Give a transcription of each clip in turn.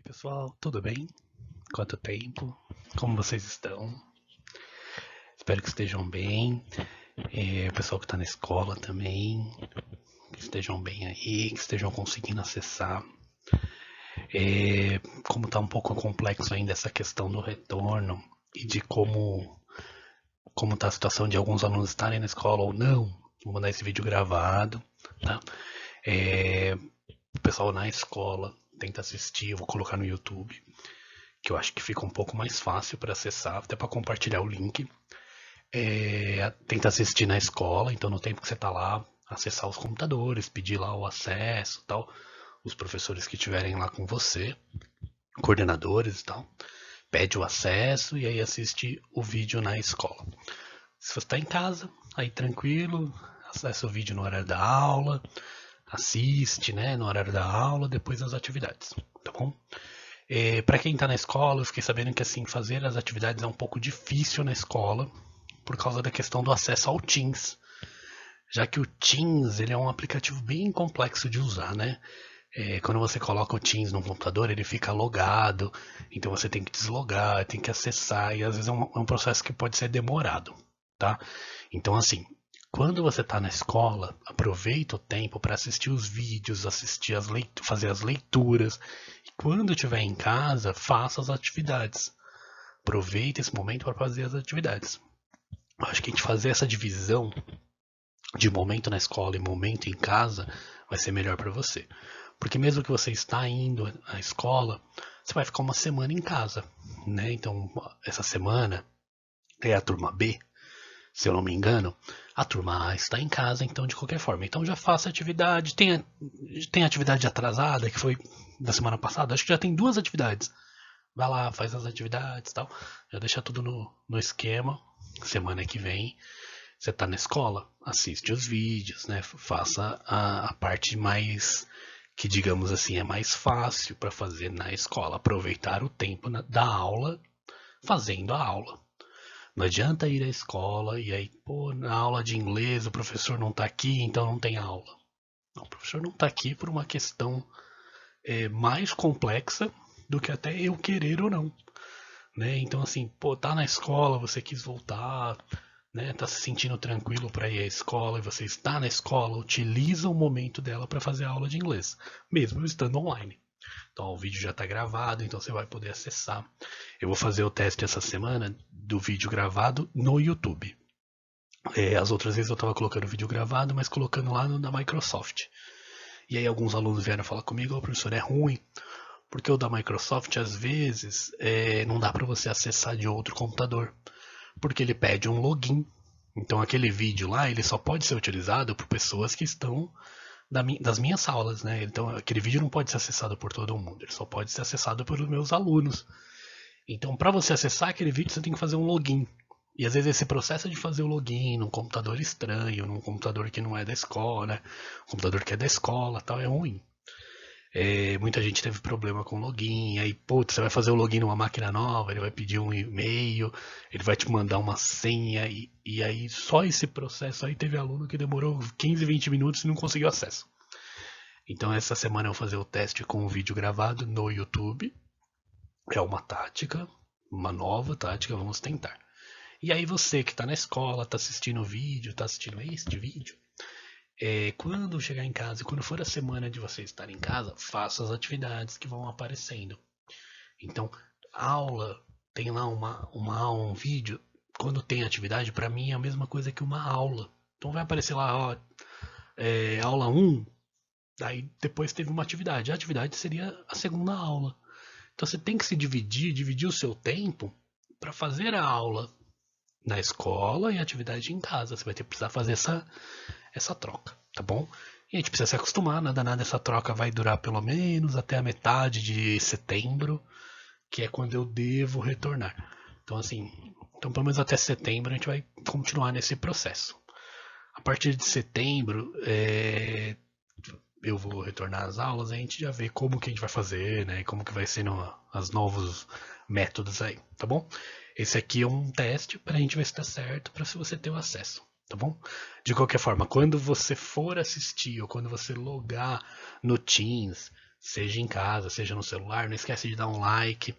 Pessoal, tudo bem? Quanto tempo? Como vocês estão? Espero que estejam bem. O pessoal que está na escola também, que estejam bem aí, que estejam conseguindo acessar. Como está um pouco complexo ainda essa questão do retorno e de como está a situação de alguns alunos estarem na escola ou não, vou mandar esse vídeo gravado, tá? O pessoal na escola tenta assistir, eu vou colocar no YouTube, que eu acho que fica um pouco mais fácil para acessar, até para compartilhar o link. Tenta assistir na escola, então no tempo que você está lá, acessar os computadores, pedir lá o acesso, tal, os professores que estiverem lá com você, coordenadores e tal, pede o acesso e aí assiste o vídeo na escola. Se você está em casa, aí tranquilo, acessa o vídeo no horário da aula, assiste, né, no horário da aula, depois das atividades, tá bom? Para quem está na escola, eu fiquei sabendo que assim fazer as atividades é um pouco difícil na escola por causa da questão do acesso ao Teams, já que o Teams ele é um aplicativo bem complexo de usar, né? Quando você coloca o Teams no computador, ele fica logado, então você tem que deslogar, tem que acessar, e às vezes é um processo que pode ser demorado, tá? Então, assim, quando você está na escola, aproveita o tempo para assistir os vídeos, fazer as leituras, e quando estiver em casa, faça as atividades. Aproveite esse momento para fazer as atividades. Acho que a gente fazer essa divisão de momento na escola e momento em casa vai ser melhor para você. Porque mesmo que você está indo à escola, você vai ficar uma semana em casa, né? Então, essa semana é a turma B, se eu não me engano, a turma A está em casa, então de qualquer forma. Então já faça atividade, tem atividade atrasada, que foi da semana passada, acho que já tem 2 atividades. Vai lá, faz as atividades e tal, já deixa tudo no esquema. Semana que vem você está na escola, assiste os vídeos, né? Faça a parte mais, que digamos assim, é mais fácil para fazer na escola. Aproveitar o tempo da aula fazendo a aula. Não adianta ir à escola e aí, pô, na aula de inglês o professor não está aqui, então não tem aula. Não, o professor não está aqui por uma questão mais complexa do que até eu querer ou não. Né? Então, assim, pô, tá na escola, você quis voltar, né? Tá se sentindo tranquilo para ir à escola e você está na escola, utiliza o momento dela para fazer a aula de inglês, mesmo estando online. Então, o vídeo já está gravado, então você vai poder acessar. Eu vou fazer o teste essa semana do vídeo gravado no YouTube. As outras vezes eu estava colocando o vídeo gravado, mas colocando lá no da Microsoft. E aí alguns alunos vieram falar comigo, o professor é ruim, porque o da Microsoft às vezes não dá para você acessar de outro computador, porque ele pede um login. Então aquele vídeo lá ele só pode ser utilizado por pessoas que estão das minhas aulas, né? Então aquele vídeo não pode ser acessado por todo mundo, ele só pode ser acessado pelos meus alunos. Então para você acessar aquele vídeo você tem que fazer um login. E às vezes esse processo de fazer o login num computador estranho, num computador que não é da escola, né? Um computador que é da escola, tal, é ruim. Muita gente teve problema com login, aí, putz, você vai fazer o login numa máquina nova, ele vai pedir um e-mail, ele vai te mandar uma senha, e aí só esse processo aí teve aluno que demorou 15, 20 minutos e não conseguiu acesso. Então essa semana eu vou fazer o teste com o vídeo gravado no YouTube, é uma tática, uma nova tática, vamos tentar. E aí você que está na escola, está assistindo o vídeo, está assistindo este vídeo, quando chegar em casa e quando for a semana de você estar em casa, faça as atividades que vão aparecendo. Então, aula, tem lá uma aula, um vídeo, quando tem atividade, para mim é a mesma coisa que uma aula. Então vai aparecer lá, ó, aula 1, daí depois teve uma atividade. A atividade seria a segunda aula. Então você tem que se dividir o seu tempo para fazer a aula na escola e a atividade em casa. Você vai ter que precisar fazer essa troca, tá bom? E a gente precisa se acostumar, nada, essa troca vai durar pelo menos até a metade de setembro, que é quando eu devo retornar. Então, assim, pelo menos até setembro a gente vai continuar nesse processo. A partir de setembro, eu vou retornar às aulas, a gente já vê como que a gente vai fazer, né? Como que vai sendo os novos métodos aí, tá bom? Esse aqui é um teste para a gente ver se está certo, para se você ter o acesso, tá bom? De qualquer forma, quando você for assistir ou quando você logar no Teams, seja em casa, seja no celular, não esquece de dar um like,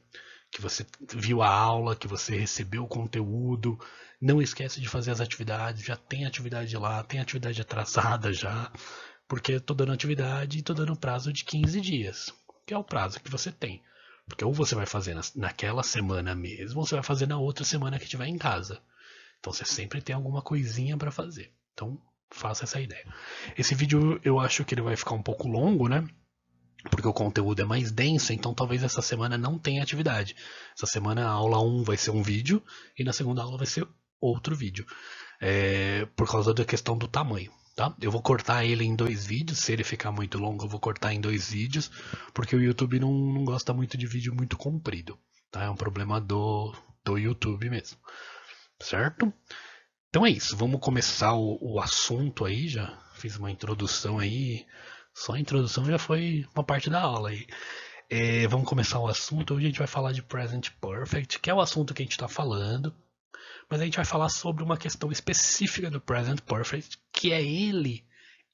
que você viu a aula, que você recebeu o conteúdo. Não esquece de fazer as atividades, já tem atividade lá, tem atividade atrasada já, porque eu tô dando atividade e tô dando prazo de 15 dias, que é o prazo que você tem. Porque ou você vai fazer naquela semana mesmo, ou você vai fazer na outra semana que estiver em casa. Então você sempre tem alguma coisinha para fazer. Então faça essa ideia. Esse vídeo eu acho que ele vai ficar um pouco longo, né? Porque o conteúdo é mais denso, então talvez essa semana não tenha atividade. Essa semana a aula 1 vai ser um vídeo e na segunda aula vai ser outro vídeo. Por causa da questão do tamanho. Tá? Eu vou cortar ele em 2 vídeos. Se ele ficar muito longo, eu vou cortar em 2 vídeos. Porque o YouTube não gosta muito de vídeo muito comprido. Tá? É um problema do YouTube mesmo. Certo? Então é isso. Vamos começar o assunto aí. Já fiz uma introdução aí. Só a introdução já foi uma parte da aula aí. Vamos começar o assunto. Hoje a gente vai falar de Present Perfect, que é o assunto que a gente está falando. Mas a gente vai falar sobre uma questão específica do Present Perfect, que é ele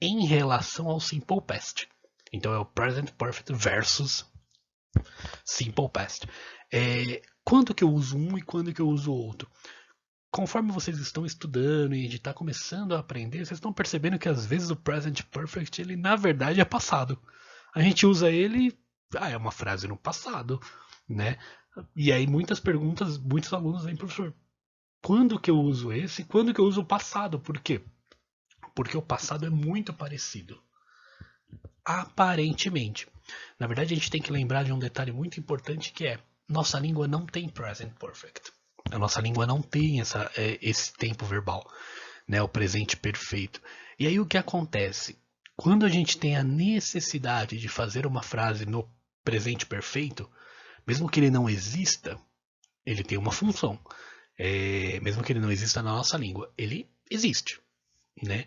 em relação ao Simple Past. Então é o Present Perfect versus Simple Past. Quando que eu uso um e quando que eu uso o outro? Conforme vocês estão estudando e está começando a aprender, vocês estão percebendo que às vezes o Present Perfect, ele na verdade é passado. A gente usa ele, é uma frase no passado, né? E aí muitos alunos vêm, professor, quando que eu uso esse e quando que eu uso o passado? Por quê? Porque o passado é muito parecido. Aparentemente. Na verdade, a gente tem que lembrar de um detalhe muito importante que é: nossa língua não tem present perfect. A nossa língua não tem esse tempo verbal, né, o presente perfeito. E aí o que acontece? Quando a gente tem a necessidade de fazer uma frase no presente perfeito, mesmo que ele não exista, ele tem uma função. Mesmo que ele não exista na nossa língua, ele existe, né?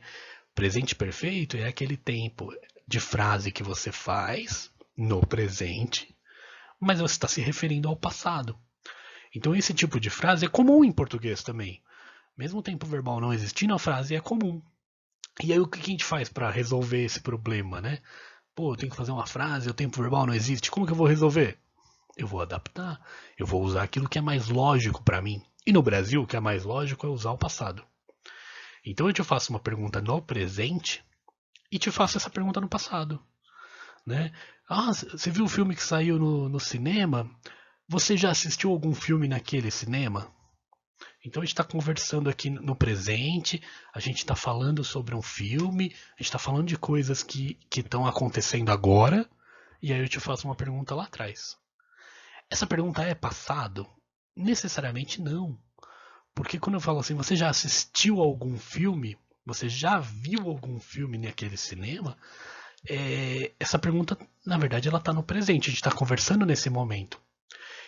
Presente perfeito é aquele tempo de frase que você faz no presente, mas você está se referindo ao passado. Então esse tipo de frase é comum em português também. Mesmo o tempo verbal não existindo, a frase é comum. E aí o que a gente faz para resolver esse problema, né? Pô, eu tenho que fazer uma frase, o tempo verbal não existe, como que eu vou resolver? Eu vou adaptar, eu vou usar aquilo que é mais lógico para mim. E no Brasil, o que é mais lógico é usar o passado. Então eu te faço uma pergunta no presente e te faço essa pergunta no passado. Né? Você viu o filme que saiu no cinema? Você já assistiu algum filme naquele cinema? Então a gente está conversando aqui no presente, a gente está falando sobre um filme, a gente está falando de coisas que estão acontecendo agora, e aí eu te faço uma pergunta lá atrás. Essa pergunta é passado? Necessariamente não. Porque quando eu falo assim, você já assistiu algum filme? Você já viu algum filme naquele cinema? Essa pergunta, na verdade, ela está no presente. A gente está conversando nesse momento.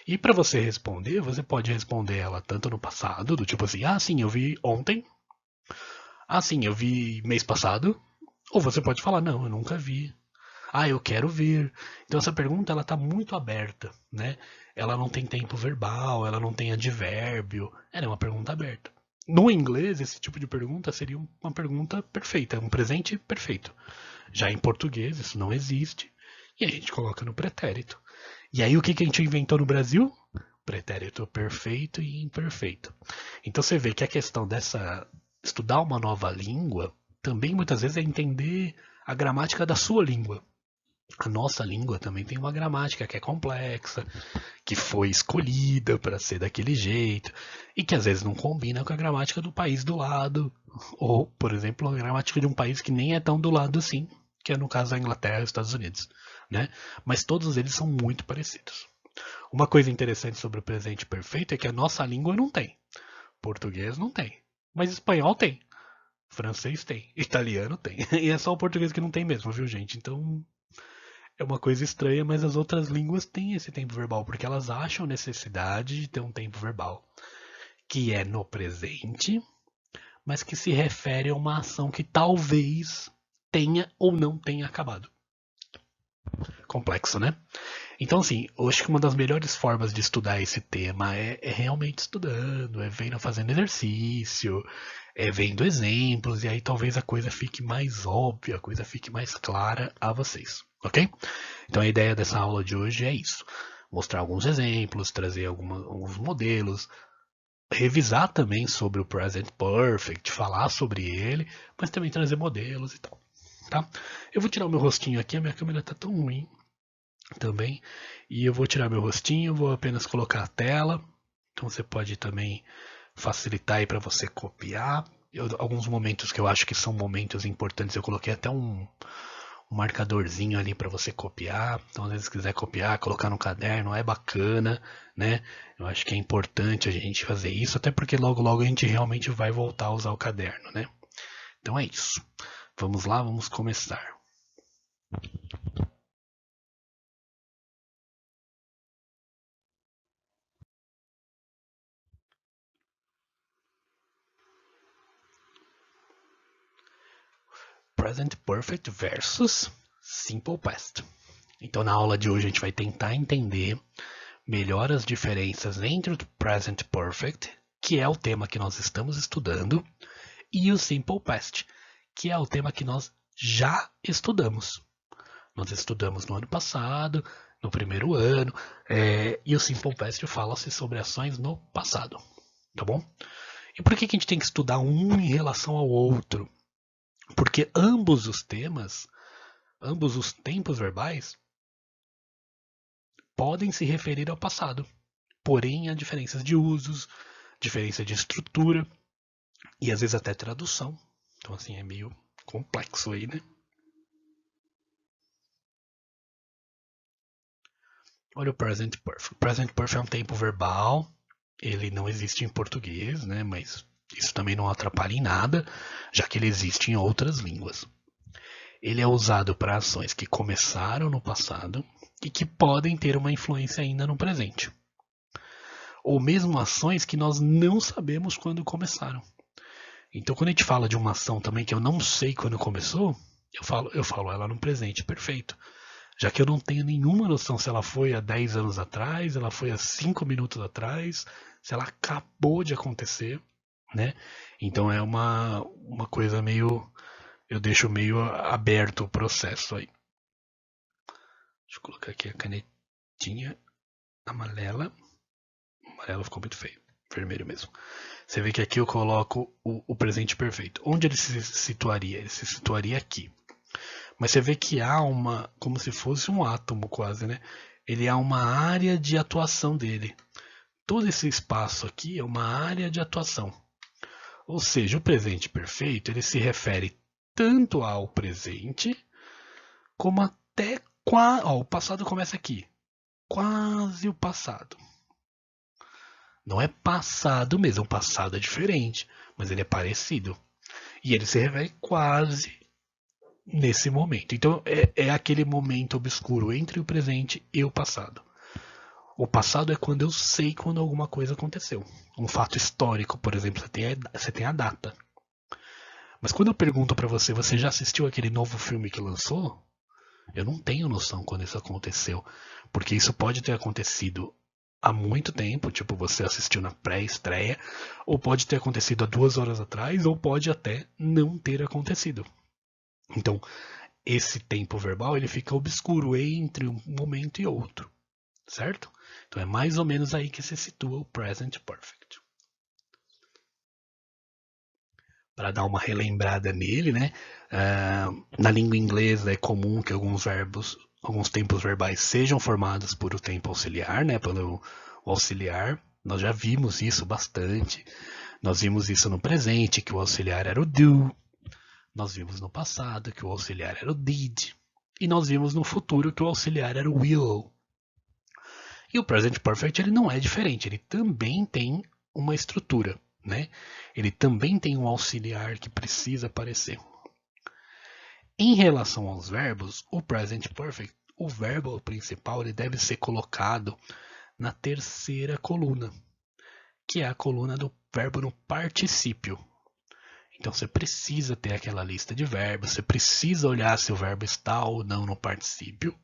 E para você responder, você pode responder ela tanto no passado, do tipo assim, sim, eu vi ontem. Sim, eu vi mês passado. Ou você pode falar, não, eu nunca vi. Eu quero ver. Então essa pergunta ela está muito aberta, né? Ela não tem tempo verbal, ela não tem advérbio, ela é uma pergunta aberta. No inglês, esse tipo de pergunta seria uma pergunta perfeita, um presente perfeito. Já em português, isso não existe, e a gente coloca no pretérito. E aí o que a gente inventou no Brasil? Pretérito perfeito e imperfeito. Então você vê que a questão dessa estudar uma nova língua também muitas vezes é entender a gramática da sua língua. A nossa língua também tem uma gramática que é complexa, que foi escolhida para ser daquele jeito, e que às vezes não combina com a gramática do país do lado, ou, por exemplo, a gramática de um país que nem é tão do lado assim, que é no caso da Inglaterra e dos Estados Unidos, né? Mas todos eles são muito parecidos. Uma coisa interessante sobre o presente perfeito é que a nossa língua não tem. Português não tem, mas espanhol tem. Francês tem, italiano tem. E é só o português que não tem mesmo, viu, gente? Então é uma coisa estranha, mas as outras línguas têm esse tempo verbal, porque elas acham necessidade de ter um tempo verbal que é no presente, mas que se refere a uma ação que talvez tenha ou não tenha acabado. Complexo, né? Então, assim, eu acho que uma das melhores formas de estudar esse tema é realmente estudando, vendo fazendo exercício, vendo exemplos, e aí talvez a coisa fique mais óbvia, a coisa fique mais clara a vocês. ok? Então a ideia dessa aula de hoje é isso. Mostrar alguns exemplos, trazer alguns modelos, revisar também sobre o Present Perfect, falar sobre ele, mas também trazer modelos e tal. Tá? Eu vou tirar o meu rostinho aqui, a minha câmera está tão ruim também, e eu vou tirar meu rostinho, vou apenas colocar a tela, então você pode também facilitar aí para você copiar. Alguns momentos que eu acho que são momentos importantes, eu coloquei até um marcadorzinho ali para você copiar. Então, às vezes, se quiser copiar, colocar no caderno, é bacana, né? Eu acho que é importante a gente fazer isso, até porque logo logo a gente realmente vai voltar a usar o caderno, né? Então é isso. Vamos lá, vamos começar. Present Perfect versus Simple Past. Então, na aula de hoje, a gente vai tentar entender melhor as diferenças entre o Present Perfect, que é o tema que nós estamos estudando, e o Simple Past, que é o tema que nós já estudamos. Nós estudamos no ano passado, no primeiro ano, e o Simple Past fala-se sobre ações no passado, tá bom? E por que a gente tem que estudar um em relação ao outro? Porque ambos os temas, ambos os tempos verbais, podem se referir ao passado, porém há diferenças de usos, diferença de estrutura e às vezes até tradução. Então assim, é meio complexo aí, né? Olha o Present Perfect. Present Perfect é um tempo verbal, ele não existe em português, né? Mas isso também não atrapalha em nada, já que ele existe em outras línguas. Ele é usado para ações que começaram no passado e que podem ter uma influência ainda no presente. Ou mesmo ações que nós não sabemos quando começaram. Então, quando a gente fala de uma ação também que eu não sei quando começou, eu falo ela no presente perfeito. Já que eu não tenho nenhuma noção se ela foi há 10 anos atrás, ela foi há 5 minutos atrás, se ela acabou de acontecer, né? Então é uma coisa meio. Eu deixo meio aberto o processo aí. Deixa eu colocar aqui a canetinha amarela. Amarela ficou muito feio. Vermelho mesmo. Você vê que aqui eu coloco o presente perfeito. Onde ele se situaria? Ele se situaria aqui. Mas você vê que há como se fosse um átomo quase, né? Ele há uma área de atuação dele. Todo esse espaço aqui é uma área de atuação. Ou seja, o presente perfeito ele se refere tanto ao presente como até o passado começa aqui. Quase o passado. Não é passado mesmo, o passado é diferente, mas ele é parecido. E ele se refere quase nesse momento. Então é aquele momento obscuro entre o presente e o passado. O passado é quando eu sei quando alguma coisa aconteceu. Um fato histórico, por exemplo, você tem a data. Mas quando eu pergunto para você, você já assistiu aquele novo filme que lançou? Eu não tenho noção quando isso aconteceu. Porque isso pode ter acontecido há muito tempo, tipo você assistiu na pré-estreia, ou pode ter acontecido há 2 horas atrás, ou pode até não ter acontecido. Então, esse tempo verbal ele fica obscuro entre um momento e outro, certo? Então é mais ou menos aí que se situa o present perfect. Para dar uma relembrada nele, né? Na língua inglesa é comum que alguns tempos verbais sejam formados por o tempo auxiliar, né? Pelo auxiliar. Nós já vimos isso bastante. Nós vimos isso no presente, que o auxiliar era o do. Nós vimos no passado que o auxiliar era o did. E nós vimos no futuro que o auxiliar era o will. E o present perfect ele não é diferente, ele também tem uma estrutura, né? Ele também tem um auxiliar que precisa aparecer. Em relação aos verbos, o present perfect, o verbo principal ele deve ser colocado na terceira coluna, que é a coluna do verbo no particípio. Então você precisa ter aquela lista de verbos, você precisa olhar se o verbo está ou não no particípio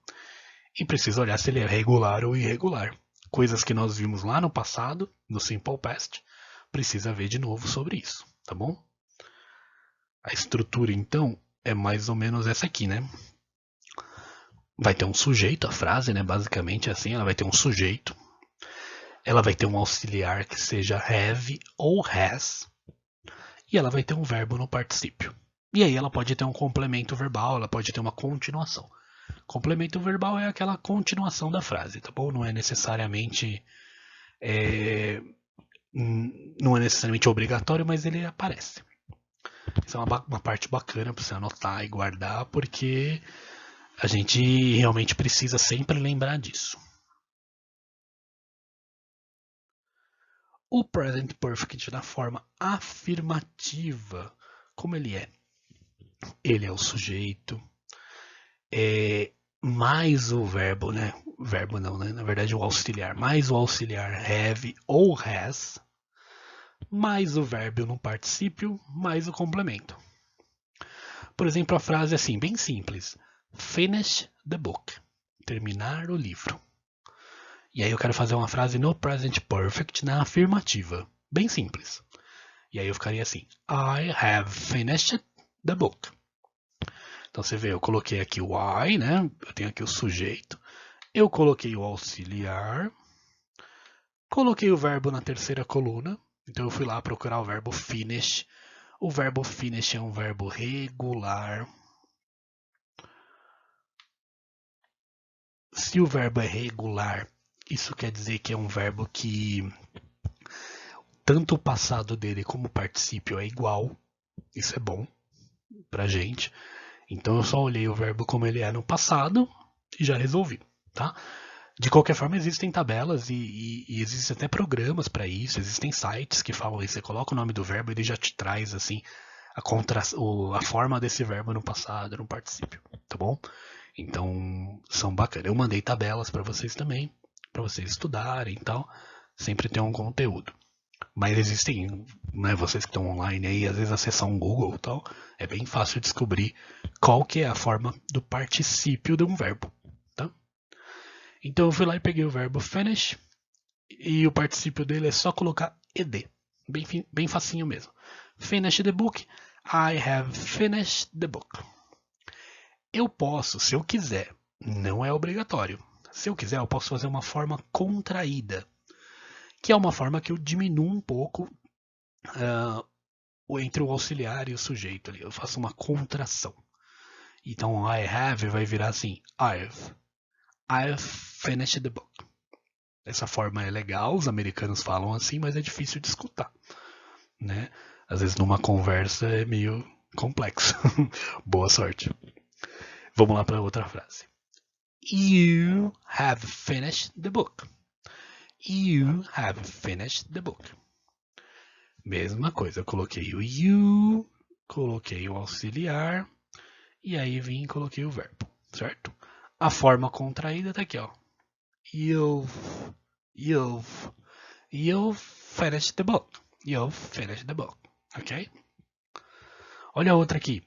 e precisa olhar se ele é regular ou irregular. Coisas que nós vimos lá no passado, no Simple Past, precisa ver de novo sobre isso, tá bom? A estrutura então é mais ou menos essa aqui, né? vai ter um sujeito, a frase, né? Basicamente assim, ela vai ter um sujeito. Ela vai ter um auxiliar que seja have ou has. E ela vai ter um verbo no particípio. E aí ela pode ter um complemento verbal, ela pode ter uma continuação. Complemento verbal é aquela continuação da frase, tá bom? Não é necessariamente obrigatório, mas ele aparece. Isso é uma parte bacana para você anotar e guardar, porque a gente realmente precisa sempre lembrar disso. O present perfect na forma afirmativa, como ele é? Ele é o sujeito, mais o verbo, né? Verbo não, né? Na verdade o auxiliar, mais o auxiliar have ou has, mais o verbo no particípio, mais o complemento. Por exemplo, a frase é assim, bem simples. Finish the book. Terminar o livro. E aí eu quero fazer uma frase no present perfect na afirmativa. Bem simples. E aí eu ficaria assim. I have finished the book. Então você vê, eu coloquei aqui o I, né? Eu tenho aqui o sujeito. Eu coloquei o auxiliar. Coloquei o verbo na terceira coluna. Então eu fui lá procurar o verbo finish. O verbo finish é um verbo regular. Se o verbo é regular, isso quer dizer que é um verbo que tanto o passado dele como o particípio é igual. Isso é bom pra gente. Então eu só olhei o verbo como ele é no passado e já resolvi, tá? De qualquer forma, existem tabelas e existem até programas para isso. Existem sites que falam isso. Você coloca o nome do verbo e ele já te traz assim a forma desse verbo no passado, no particípio, tá bom? Então, são bacanas. Eu mandei tabelas para vocês também, para vocês estudarem e tal. Sempre tem um conteúdo. Mas existem, né, vocês que estão online aí, às vezes acessar um Google e tal, é bem fácil descobrir qual que é a forma do particípio de um verbo, tá? Então eu fui lá e peguei o verbo finish e o particípio dele é só colocar ed. Bem facinho mesmo. Finish the book. I have finished the book. Eu posso, se eu quiser, não é obrigatório. Se eu quiser, eu posso fazer uma forma contraída, que é uma forma que eu diminuo um pouco entre o auxiliar e o sujeito ali. Eu faço uma contração. Então, I have vai virar assim, I've finished the book. Essa forma é legal, os americanos falam assim, mas é difícil de escutar, né? Às vezes numa conversa é meio complexo. Boa sorte. Vamos lá para outra frase. You have finished the book. You have finished the book. Mesma coisa, eu coloquei o you, coloquei o auxiliar e aí vim e coloquei o verbo, certo? A forma contraída tá aqui, ó. You've finished the book. You've finished the book, ok? Olha a outra aqui.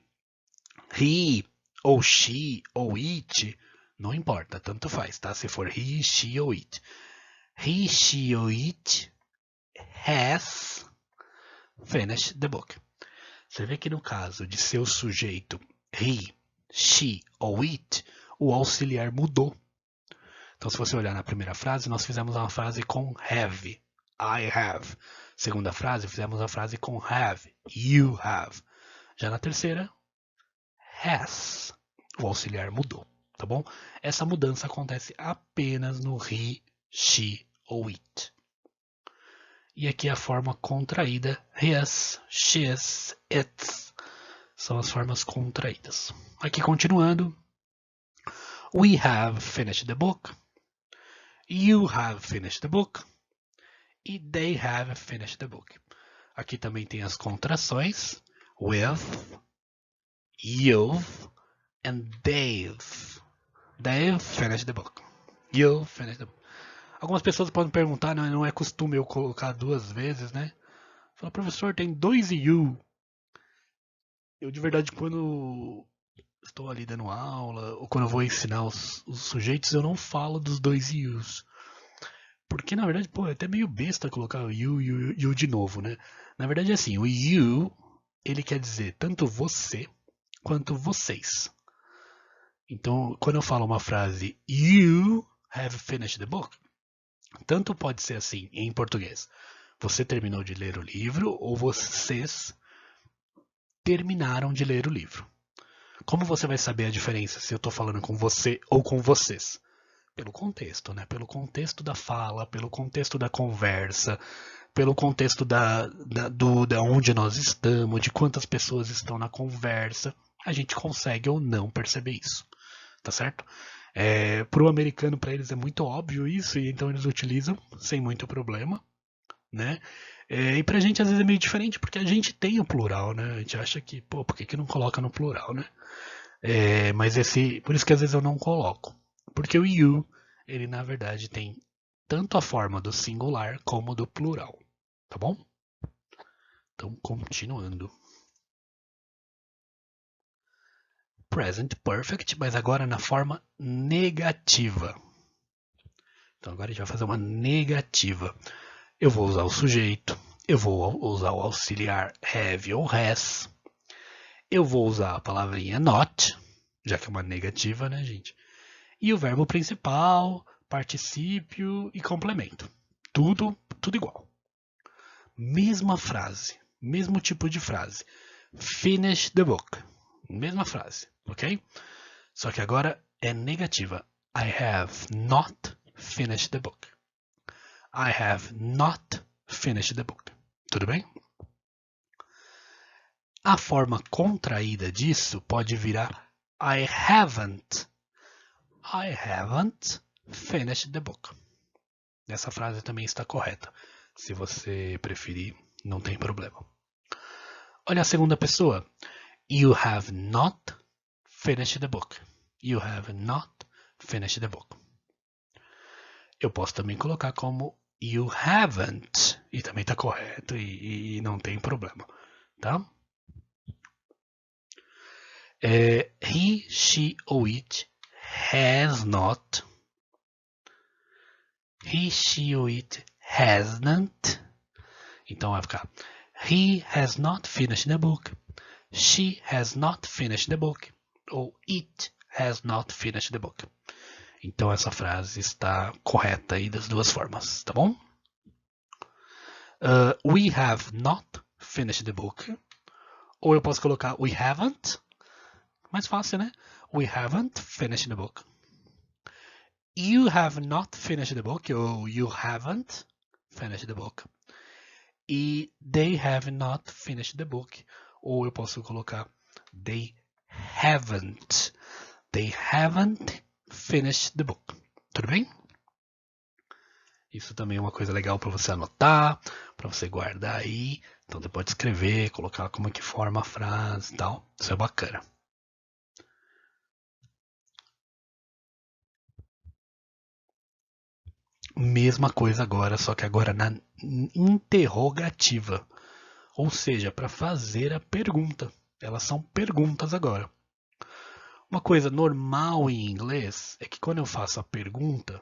He, ou she, ou it, não importa, tanto faz, tá? Se for he, she ou it. He, she ou it has finished the book. Você vê que no caso de ser o sujeito he, she ou it, o auxiliar mudou. Então, se você olhar na primeira frase, nós fizemos uma frase com have. I have. Segunda frase, fizemos a frase com have. You have. Já na terceira, has. O auxiliar mudou, tá bom? Essa mudança acontece apenas no he, she ou it. E aqui a forma contraída, his, she's, its, são as formas contraídas. Aqui continuando, we have finished the book, you have finished the book, e they have finished the book. Aqui também tem as contrações, with, you've, and they've. They've finished the book. You've finished the book. Algumas pessoas podem perguntar, não é costume eu colocar duas vezes, né? Fala, professor, tem dois you. Eu de verdade, quando estou ali dando aula, ou quando eu vou ensinar os sujeitos, eu não falo dos dois yous. Porque na verdade, é até meio besta colocar o you de novo, né? Na verdade é assim, o you, ele quer dizer tanto você quanto vocês. Então, quando eu falo uma frase you have finished the book, tanto pode ser assim em português. Você terminou de ler o livro ou vocês terminaram de ler o livro. Como você vai saber a diferença se eu estou falando com você ou com vocês? Pelo contexto, né? Pelo contexto da fala, pelo contexto da conversa, pelo contexto da onde nós estamos, de quantas pessoas estão na conversa, a gente consegue ou não perceber isso, tá certo? Para o americano, para eles é muito óbvio isso, e então eles utilizam sem muito problema, né? E pra gente às vezes é meio diferente, porque a gente tem o plural, né? A gente acha que, pô, por que não coloca no plural, né? Mas por isso que às vezes eu não coloco. Porque o you, ele na verdade tem tanto a forma do singular como do plural, tá bom? Então, continuando. Present perfect, mas agora na forma negativa. Então agora a gente vai fazer uma negativa. Eu vou usar o sujeito, eu vou usar o auxiliar have ou has. Eu vou usar a palavrinha not, já que é uma negativa, né, gente? E o verbo principal, particípio e complemento. Tudo igual. Mesma frase, mesmo tipo de frase. Finish the book. Mesma frase, ok? Só que agora é negativa. I have not finished the book. I have not finished the book. Tudo bem? A forma contraída disso pode virar I haven't finished the book. Essa frase também está correta. Se você preferir, não tem problema. Olha a segunda pessoa. You have not finished the book. You have not finished the book. Eu posso também colocar como you haven't. E também está correto e não tem problema. Tá? He, she ou it has not. He, she ou it hasn't. Então vai ficar he has not finished the book. She has not finished the book. Ou it has not finished the book. Então essa frase está correta aí das duas formas, tá bom? We have not finished the book. Ou eu posso colocar we haven't. Mais fácil, né? We haven't finished the book. You have not finished the book. Ou you haven't finished the book. E they have not finished the book. Ou eu posso colocar they haven't. They haven't finished the book. Tudo bem? Isso também é uma coisa legal para você anotar, para você guardar aí. Então você pode escrever, colocar como é que forma a frase e tal. Isso é bacana. Mesma coisa agora, só que agora na interrogativa. Ou seja, para fazer a pergunta. Elas são perguntas agora. Uma coisa normal em inglês é que quando eu faço a pergunta,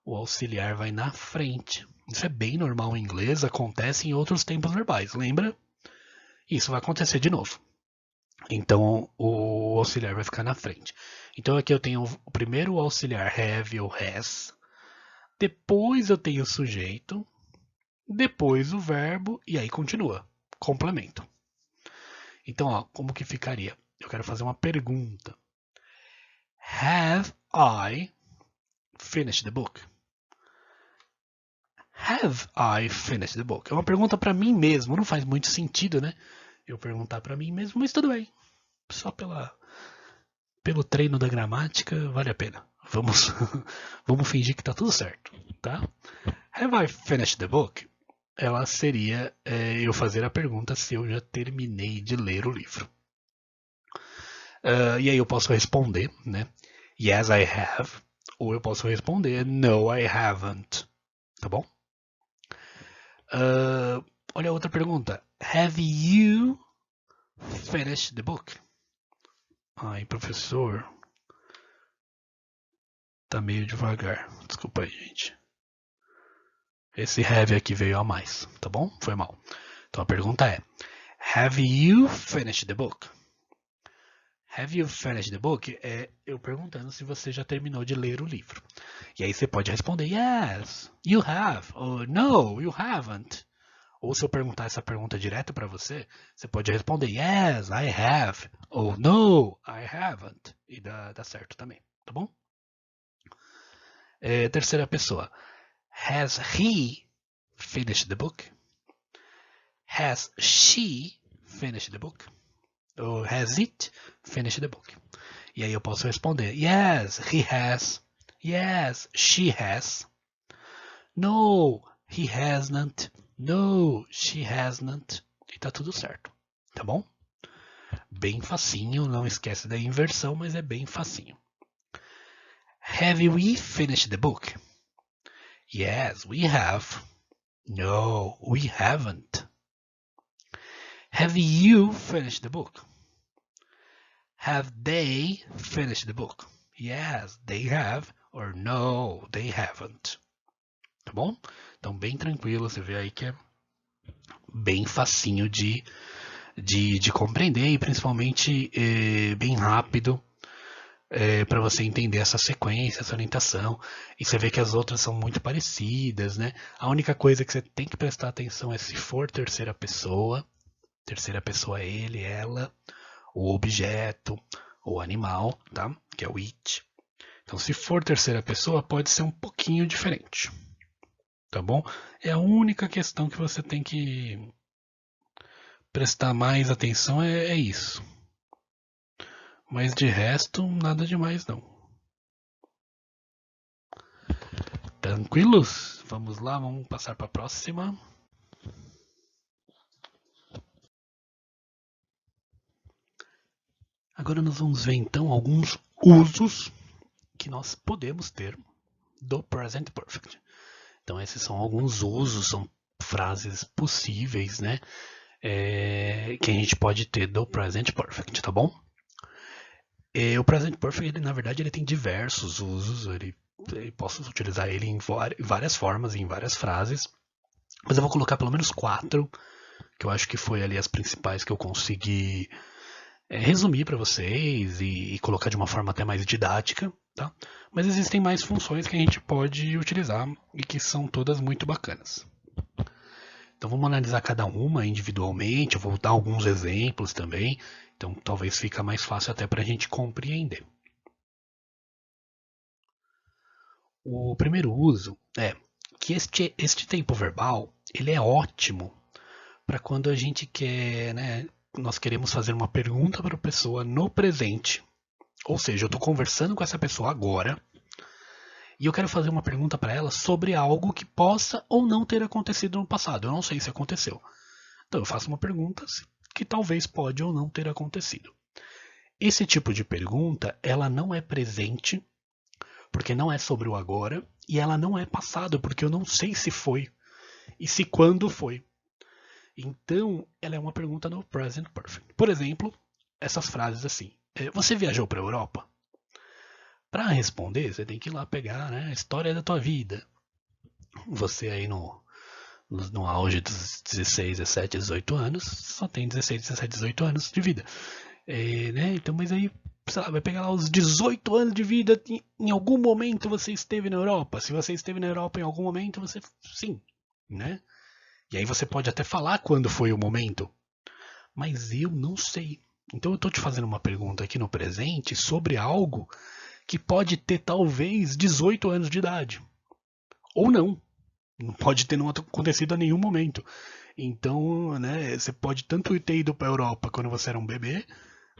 o auxiliar vai na frente. Isso é bem normal em inglês, acontece em outros tempos verbais, lembra? Isso vai acontecer de novo. Então o auxiliar vai ficar na frente. Então aqui eu tenho o primeiro auxiliar have ou has, depois eu tenho o sujeito, depois o verbo e aí continua, complemento. Então, ó, como que ficaria? Eu quero fazer uma pergunta. Have I finished the book? Have I finished the book? É uma pergunta para mim mesmo, não faz muito sentido, né? Eu perguntar para mim mesmo, mas tudo bem. Só pelo treino da gramática, vale a pena. Vamos fingir que tá tudo certo, tá? Have I finished the book? Ela seria eu fazer a pergunta se eu já terminei de ler o livro. E aí eu posso responder, né? Yes, I have. Ou eu posso responder No, I haven't. Tá bom? Olha a outra pergunta. Have you finished the book? Ai, professor. Tá meio devagar. Desculpa aí, gente. Esse have aqui veio a mais, tá bom? Foi mal. Então a pergunta é: Have you finished the book? Have you finished the book? É eu perguntando se você já terminou de ler o livro. E aí você pode responder yes, you have, ou no, you haven't. Ou se eu perguntar essa pergunta direto para você, você pode responder yes, I have, ou no, I haven't. E dá certo também, tá bom? Terceira pessoa. Has he finished the book? Has she finished the book? Ou has it finished the book? E aí eu posso responder yes, he has. Yes, she has. No, he hasn't. No, she hasn't. E tá tudo certo, tá bom? Bem facinho, não esquece da inversão, mas é bem facinho. Have we finished the book? Yes, we have. No, we haven't. Have you finished the book? Have they finished the book? Yes, they have. Or no, they haven't. Tá bom? Então, bem tranquilo, você vê aí que é bem facinho de compreender e principalmente bem rápido para você entender essa sequência, essa orientação. E você vê que as outras são muito parecidas, né? A única coisa que você tem que prestar atenção é se for terceira pessoa é ele, ela, o objeto, o animal, tá? Que é o it. Então, se for terceira pessoa, pode ser um pouquinho diferente, tá bom? É a única questão que você tem que prestar mais atenção é isso. Mas de resto, nada demais não. Tranquilos? Vamos lá, vamos passar para a próxima. Agora nós vamos ver então alguns usos que nós podemos ter do Present Perfect. Então esses são alguns usos, são frases possíveis, né? Que a gente pode ter do Present Perfect, tá bom? O Present Perfect, ele, na verdade, ele tem diversos usos. Posso utilizar ele em várias formas, em várias frases. Mas eu vou colocar pelo menos 4, que eu acho que foi ali as principais que eu consegui resumir para vocês e colocar de uma forma até mais didática, tá? Mas existem mais funções que a gente pode utilizar e que são todas muito bacanas. Então vamos analisar cada uma individualmente, eu vou dar alguns exemplos também, então talvez fica mais fácil até para a gente compreender. O primeiro uso é que este tempo verbal ele é ótimo para quando a gente quer, né, nós queremos fazer uma pergunta para a pessoa no presente. Ou seja, eu estou conversando com essa pessoa agora e eu quero fazer uma pergunta para ela sobre algo que possa ou não ter acontecido no passado. Eu não sei se aconteceu. Então eu faço uma pergunta que talvez pode ou não ter acontecido. Esse tipo de pergunta, ela não é presente, porque não é sobre o agora, e ela não é passado, porque eu não sei se foi e se quando foi. Então, ela é uma pergunta no present perfect. Por exemplo, essas frases assim: você viajou para a Europa? Para responder, você tem que ir lá pegar, né, a história da tua vida. Você aí no auge dos 16, 17, 18 anos, só tem 16, 17, 18 anos de vida. Né? Então, mas aí, sei lá, vai pegar lá os 18 anos de vida, em algum momento você esteve na Europa. Se você esteve na Europa em algum momento, você sim, né? E aí você pode até falar quando foi o momento, mas eu não sei. Então eu estou te fazendo uma pergunta aqui no presente sobre algo que pode ter talvez 18 anos de idade. Ou não. Não pode ter não acontecido a nenhum momento. Então, né, você pode tanto ter ido para a Europa quando você era um bebê,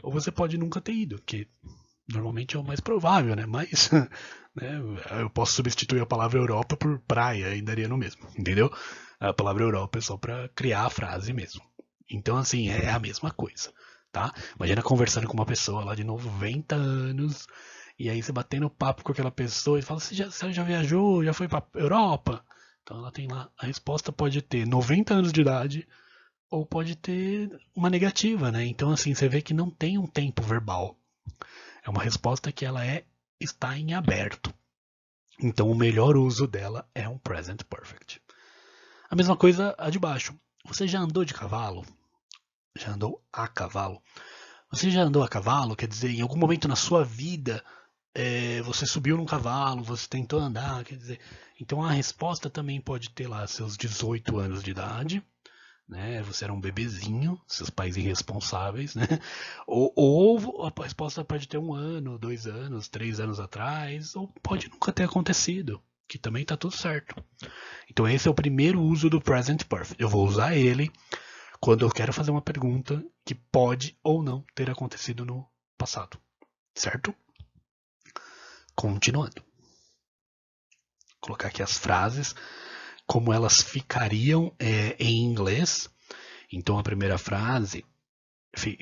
ou você pode nunca ter ido, que normalmente é o mais provável, né? Mas né, eu posso substituir a palavra Europa por praia e daria no mesmo, entendeu? A palavra Europa é só para criar a frase mesmo. Então, assim, é a mesma coisa, tá? Imagina conversando com uma pessoa lá de 90 anos, e aí você batendo papo com aquela pessoa e fala, você já viajou, já foi para Europa? Então ela tem lá, a resposta pode ter 90 anos de idade, ou pode ter uma negativa, né? Então, assim, você vê que não tem um tempo verbal. É uma resposta que ela está em aberto. Então, o melhor uso dela é um present perfect. A mesma coisa a de baixo. Você já andou de cavalo? Já andou a cavalo? Você já andou a cavalo? Quer dizer, em algum momento na sua vida você subiu num cavalo, você tentou andar, quer dizer. Então a resposta também pode ter lá seus 18 anos de idade, né? Você era um bebezinho, seus pais irresponsáveis, né? Ou a resposta pode ter 1 ano, 2 anos, 3 anos atrás, ou pode nunca ter acontecido, que também tá tudo certo. Então esse é o primeiro uso do present perfect. Eu vou usar ele quando eu quero fazer uma pergunta que pode ou não ter acontecido no passado, certo? Continuando. Vou colocar aqui as frases, como elas ficariam em inglês. Então a primeira frase,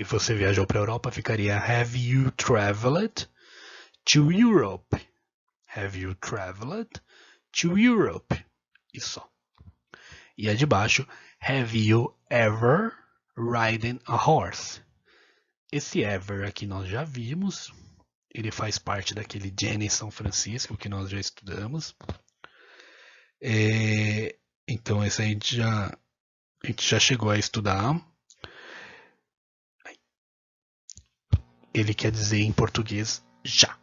você viajou para a Europa, ficaria Have you traveled to Europe? Have you traveled to Europe? E só. E a de baixo, Have you ever ridden a horse? Esse ever aqui nós já vimos. Ele faz parte daquele Jenny São Francisco que nós já estudamos. Então esse a gente já chegou a estudar. Ele quer dizer em português já,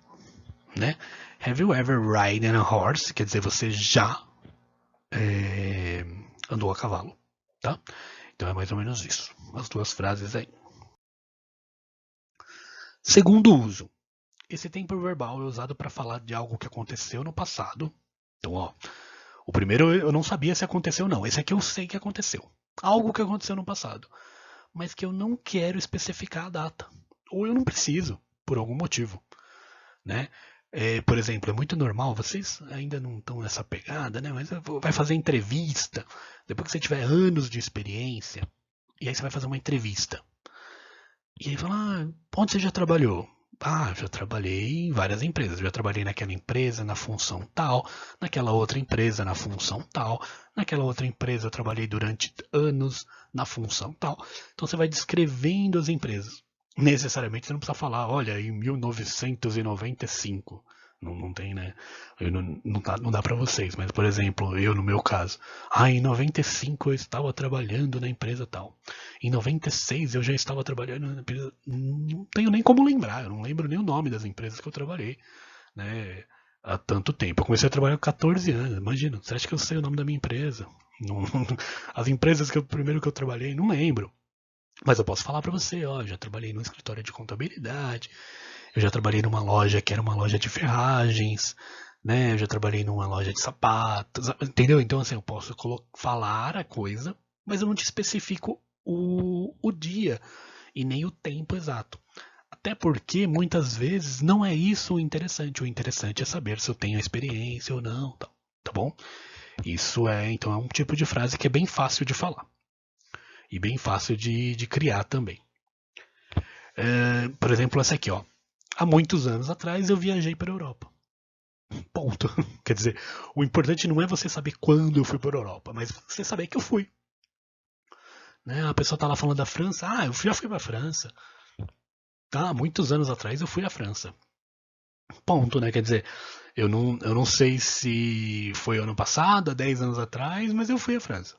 né? Have you ever ridden a horse? Quer dizer, você já andou a cavalo, tá? Então é mais ou menos isso. As duas frases aí. Segundo uso. Esse tempo verbal é usado para falar de algo que aconteceu no passado. Então, ó, o primeiro eu não sabia se aconteceu ou não. Esse aqui eu sei que aconteceu. Algo que aconteceu no passado, mas que eu não quero especificar a data. Ou eu não preciso, por algum motivo, né? Por exemplo, é muito normal, vocês ainda não estão nessa pegada, né? Mas vai fazer entrevista, depois que você tiver anos de experiência, e aí você vai fazer uma entrevista. E aí fala, onde você já trabalhou? Já trabalhei em várias empresas. Já trabalhei naquela empresa na função tal, naquela outra empresa na função tal, naquela outra empresa eu trabalhei durante anos na função tal. Então você vai descrevendo as empresas. Necessariamente você não precisa falar, olha, em 1995. Não tem, né? Não dá para vocês, mas por exemplo, eu no meu caso, em 95 eu estava trabalhando na empresa tal. Em 96 eu já estava trabalhando na empresa. Não tenho nem como lembrar, eu não lembro nem o nome das empresas que eu trabalhei, né? Há tanto tempo. Eu comecei a trabalhar com 14 anos, imagina. Você acha que eu sei o nome da minha empresa? As empresas primeiro que eu trabalhei, não lembro. Mas eu posso falar para você, ó, já trabalhei no escritório de contabilidade, eu já trabalhei numa loja que era uma loja de ferragens, né? Eu já trabalhei numa loja de sapatos, entendeu? Então, assim, eu posso falar a coisa, mas eu não te especifico o dia e nem o tempo exato. Até porque, muitas vezes, não é isso o interessante. O interessante é saber se eu tenho a experiência ou não, tá bom? Isso então, é um tipo de frase que é bem fácil de falar. E bem fácil de criar também. Por exemplo, essa aqui, ó. Há muitos anos atrás eu viajei para a Europa. Ponto. Quer dizer, o importante não é você saber quando eu fui para a Europa, mas você saber que eu fui. Né? A pessoa tá lá falando da França. Eu já fui para a França. Há muitos anos atrás eu fui à França. Ponto, né? Quer dizer, eu não sei se foi ano passado, há 10 anos atrás, mas eu fui à França.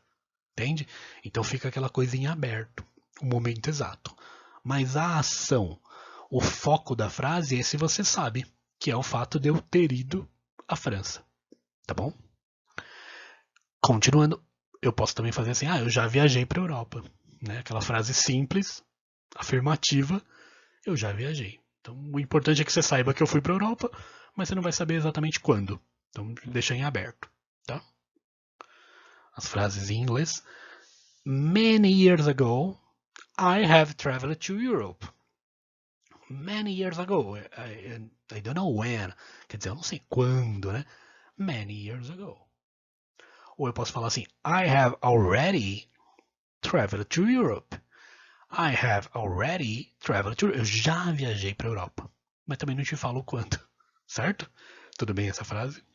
Entende? Então fica aquela coisinha aberto, o momento exato. Mas a ação, o foco da frase, esse você sabe, que é o fato de eu ter ido à França. Tá bom? Continuando, eu posso também fazer assim, eu já viajei para a Europa. Né? Aquela frase simples, afirmativa, eu já viajei. Então o importante é que você saiba que eu fui para a Europa, mas você não vai saber exatamente quando. Então deixa em aberto. Tá? As frases em inglês. Many years ago, I have traveled to Europe. Many years ago. I don't know when. Quer dizer, eu não sei quando, né? Many years ago. Ou eu posso falar assim, I have already traveled to Europe. I have already traveled to Europe. Eu já viajei para a Europa. Mas também não te falo quando. Certo? Tudo bem essa frase?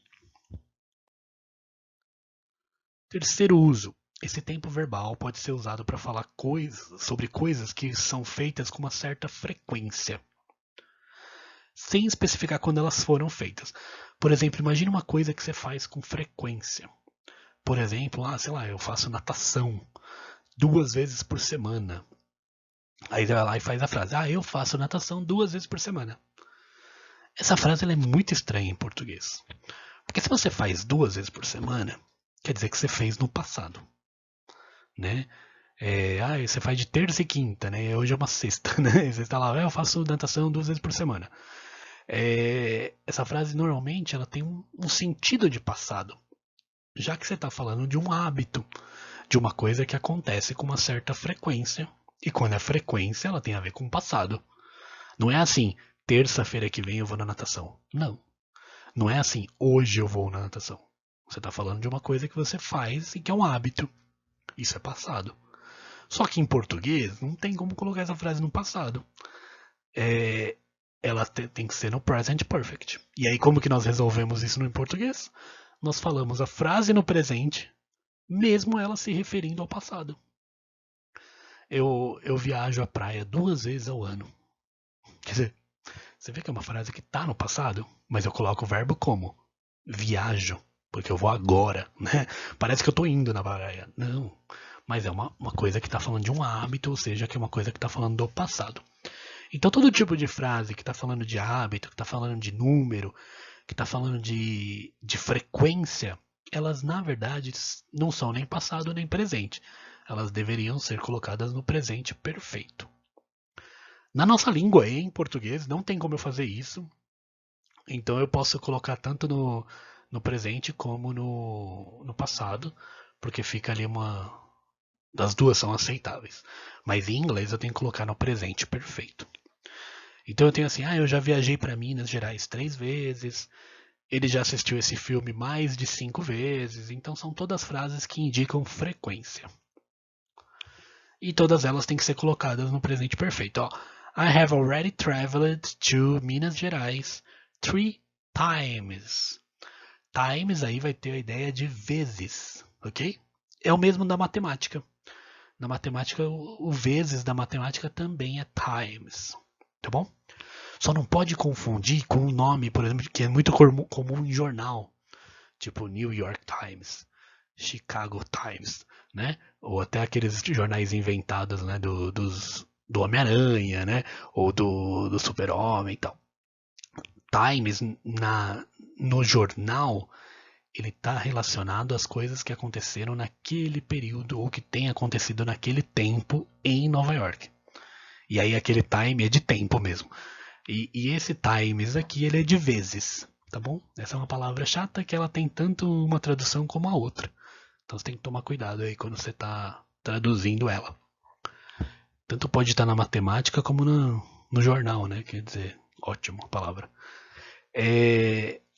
Terceiro uso. Esse tempo verbal pode ser usado para falar sobre coisas que são feitas com uma certa frequência, sem especificar quando elas foram feitas. Por exemplo, imagine uma coisa que você faz com frequência. Por exemplo, sei lá, eu faço natação 2 vezes por semana. Aí você vai lá e faz a frase: eu faço natação 2 vezes por semana. Essa frase ela é muito estranha em português. Porque se você faz 2 vezes por semana, quer dizer que você fez no passado, né? Você faz de terça e quinta, né? Hoje é uma sexta, né? Você está lá, eu faço natação 2 vezes por semana. Essa frase normalmente ela tem um sentido de passado, já que você está falando de um hábito, de uma coisa que acontece com uma certa frequência. E quando é frequência, ela tem a ver com o passado. Não é assim, terça-feira que vem eu vou na natação. Não. Não é assim, hoje eu vou na natação. Você está falando de uma coisa que você faz e que é um hábito. Isso é passado. Só que em português não tem como colocar essa frase no passado. Ela tem que ser no present perfect. E aí como que nós resolvemos isso no português? Nós falamos a frase no presente, mesmo ela se referindo ao passado. Eu viajo à praia 2 vezes ao ano. Quer dizer, você vê que é uma frase que está no passado, mas eu coloco o verbo como? Viajo, porque eu vou agora, né? Parece que eu estou indo na praia. Não, mas é uma coisa que está falando de um hábito, ou seja, que é uma coisa que está falando do passado. Então todo tipo de frase que está falando de hábito, que está falando de número, que está falando de frequência, elas na verdade não são nem passado nem presente. Elas deveriam ser colocadas no presente perfeito. Na nossa língua, em português, não tem como eu fazer isso. Então eu posso colocar tanto no presente como no passado, porque fica ali uma. Das duas são aceitáveis. Mas em inglês eu tenho que colocar no presente perfeito. Então eu tenho assim, eu já viajei para Minas Gerais 3 vezes. Ele já assistiu esse filme mais de 5 vezes. Então são todas frases que indicam frequência. E todas elas têm que ser colocadas no presente perfeito. Ó, I have already traveled to Minas Gerais 3 times. Times aí vai ter a ideia de vezes, ok? É o mesmo da matemática. Na matemática, o vezes da matemática também é times, tá bom? Só não pode confundir com o nome, por exemplo, que é muito comum em jornal, tipo New York Times, Chicago Times, né? Ou até aqueles jornais inventados, né? Do Homem-Aranha, né? Ou do Super-Homem e tal. Times no jornal ele está relacionado às coisas que aconteceram naquele período ou que tem acontecido naquele tempo em Nova York. E aí aquele time é de tempo mesmo. E esse times aqui ele é de vezes, tá bom? Essa é uma palavra chata que ela tem tanto uma tradução como a outra. Então você tem que tomar cuidado aí quando você está traduzindo ela. Tanto pode estar na matemática como no jornal, né? Quer dizer, ótimo a palavra.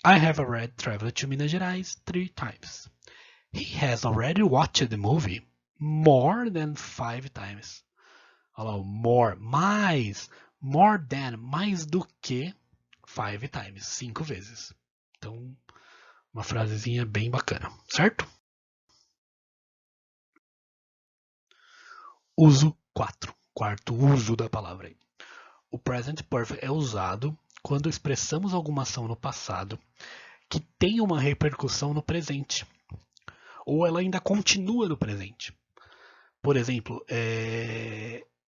I have already traveled to Minas Gerais 3 times. He has already watched the movie more than 5 times. Olha lá, more, mais, more than, mais do que 5 times, 5 vezes. Então, uma frasezinha bem bacana, certo? Uso 4, quarto uso da palavra aí. O present perfect é usado quando expressamos alguma ação no passado que tem uma repercussão no presente. Ou ela ainda continua no presente. Por exemplo,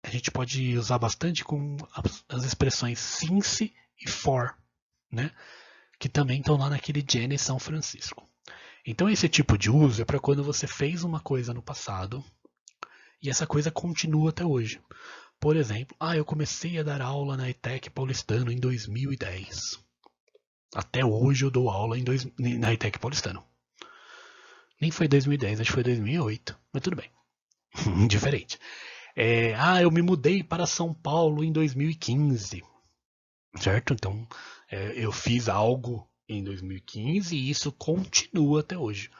a gente pode usar bastante com as expressões since e for, né? Que também estão lá naquele Jenny São Francisco. Então esse tipo de uso é para quando você fez uma coisa no passado e essa coisa continua até hoje. Por exemplo, eu comecei a dar aula na ETEC Paulistano em 2010. Até hoje eu dou aula na ETEC Paulistano. Nem foi 2010, acho que foi 2008, mas tudo bem. Diferente. Eu me mudei para São Paulo em 2015. Certo? Então, eu fiz algo em 2015 e isso continua até hoje.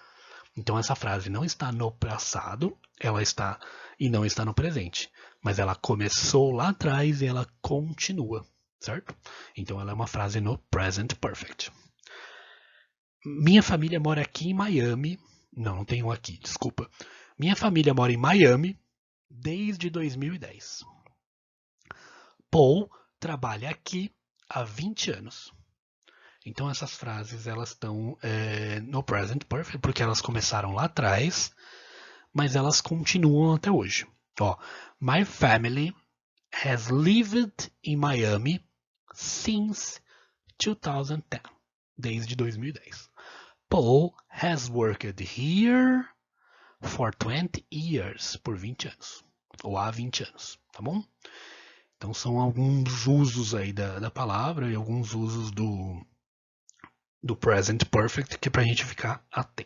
Então, essa frase não está no passado, ela está e não está no presente. Mas ela começou lá atrás e ela continua. Certo? Então, ela é uma frase no present perfect. Minha família mora aqui em Miami. Não tem um aqui, desculpa. Minha família mora em Miami desde 2010. Paul trabalha aqui há 20 anos. Então essas frases elas estão no present perfect porque elas começaram lá atrás, mas elas continuam até hoje. Ó, my family has lived in Miami since 2010. Desde 2010. Paul has worked here for 20 years. Por 20 anos. Ou há 20 anos. Tá bom? Então são alguns usos aí da palavra e alguns usos do present perfect que é pra gente ficar atento.